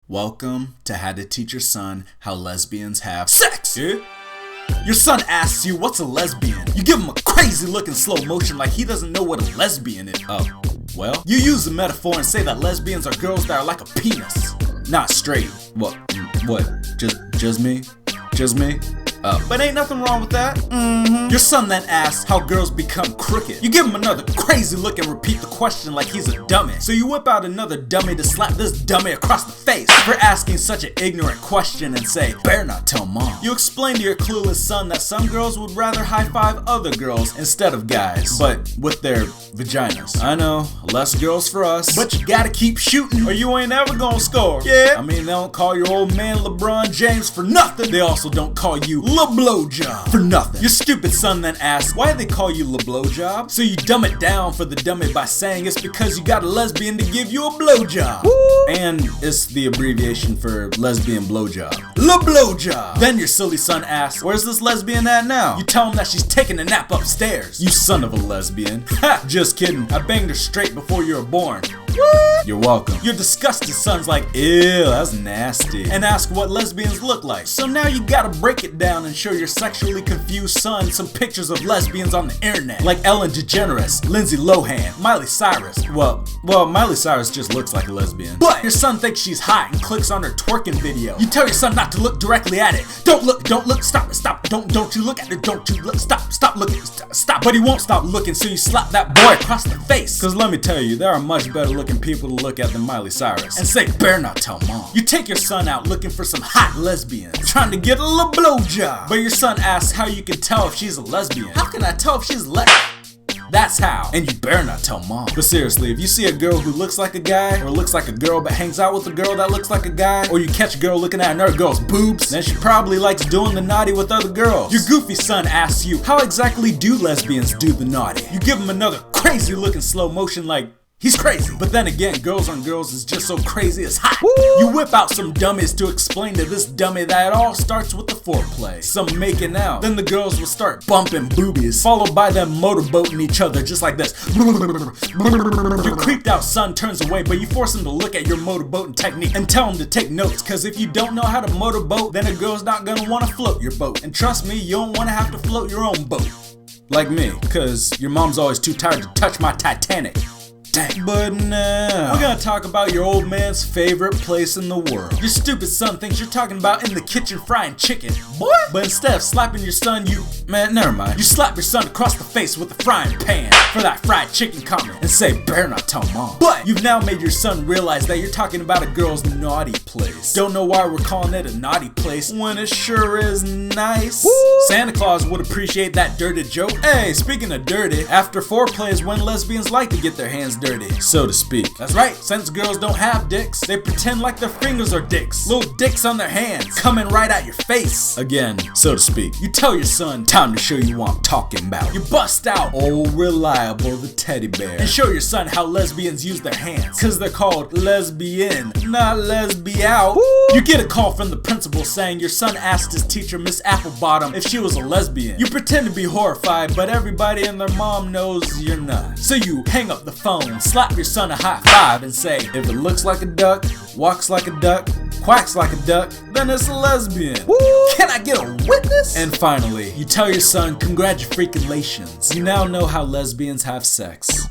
Welcome to How to Teach Your Son How Lesbians Have Sex. Yeah? Your son asks you, what's a lesbian? You give him a crazy look in slow motion like he doesn't know what a lesbian is. Oh, well, you use the metaphor and say that lesbians are girls that are like a penis. Not straight. What? Just me? Just me? But ain't nothing wrong with that. Your son then asks how girls become crooked. You give him another crazy look and repeat the question like he's a dummy. So you whip out another dummy to slap this dummy across the face for asking such an ignorant question and say, better not tell mom. You explain to your clueless son that some girls would rather high-five other girls instead of guys, but with their vaginas. I know, less girls for us, but you gotta keep shooting or you ain't ever gonna score. Yeah, I mean, they don't call your old man LeBron James for nothing. They also don't call you LeBlowjob for nothing. Your stupid son then asks, why they call you LeBlowjob? So you dumb it down for the dummy by saying it's because you got a lesbian to give you a blowjob. And it's the abbreviation for lesbian blowjob. LeBlowjob. Then your silly son asks, where's this lesbian at now? You tell him that she's taking a nap upstairs. You son of a lesbian. Ha! Just kidding. I banged her straight before you were born. What? You're welcome. Your disgusted son's like, ew, that's nasty, and ask what lesbians look like. So now you gotta break it down and show your sexually confused son some pictures of lesbians on the internet, like Ellen DeGeneres, Lindsay Lohan, Miley Cyrus. Well, Miley Cyrus just looks like a lesbian. But your son thinks she's hot and clicks on her twerking video. You tell your son not to look directly at it. Don't look, stop, don't you look at it, don't you look, stop looking, stop. But he won't stop looking, so you slap that boy across the face. Cause let me tell you, there are much better looking people to look at than Miley Cyrus. And say, better not tell mom. You take your son out looking for some hot lesbians, trying to get a little blowjob. But your son asks how you can tell if she's a lesbian. How can I tell if she's That's how. And you better not tell mom. But seriously, if you see a girl who looks like a guy, or looks like a girl but hangs out with a girl that looks like a guy, or you catch a girl looking at another girl's boobs, then she probably likes doing the naughty with other girls. Your goofy son asks you, how exactly do lesbians do the naughty? You give him another crazy look in slow motion like, he's crazy. But then again, girls on girls is just so crazy it's hot. Woo! You whip out some dummies to explain to this dummy that it all starts with the foreplay. Some making out. Then the girls will start bumping boobies, followed by them motorboating each other just like this. Your creeped out son turns away, but you force him to look at your motorboating technique and tell him to take notes, cause if you don't know how to motorboat, then a girl's not gonna wanna float your boat. And trust me, you don't wanna have to float your own boat. Like me, cause your mom's always too tired to touch my Titanic. But now, we're gonna talk about your old man's favorite place in the world. Your stupid son thinks you're talking about in the kitchen frying chicken. Boy! But instead of slapping your son, never mind. You slap your son across the face with a frying pan for that fried chicken comment and say, better not tell mom. But you've now made your son realize that you're talking about a girl's naughty place. Don't know why we're calling it a naughty place when it sure is nice. Woo! Santa Claus would appreciate that dirty joke. Hey, speaking of dirty, after foreplay is when lesbians like to get their hands dirty, so to speak. That's right, since girls don't have dicks, they pretend like their fingers are dicks. Little dicks on their hands, coming right at your face. Again, so to speak. You tell your son, time to show you what I'm talking about. You bust out old Reliable the teddy bear and show your son how lesbians use their hands, cause they're called lesbian, not lesbian. You get a call from the principal saying your son asked his teacher, Miss Applebottom, if she was a lesbian. You pretend to be horrified, but everybody and their mom knows you're not. So you hang up the phone, slap your son a high five and say, if it looks like a duck, walks like a duck, quacks like a duck, then it's a lesbian. Woo! Can I get a witness? And finally, you tell your son, congratulations. You now know how lesbians have sex.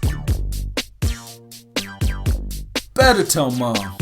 Better tell mom.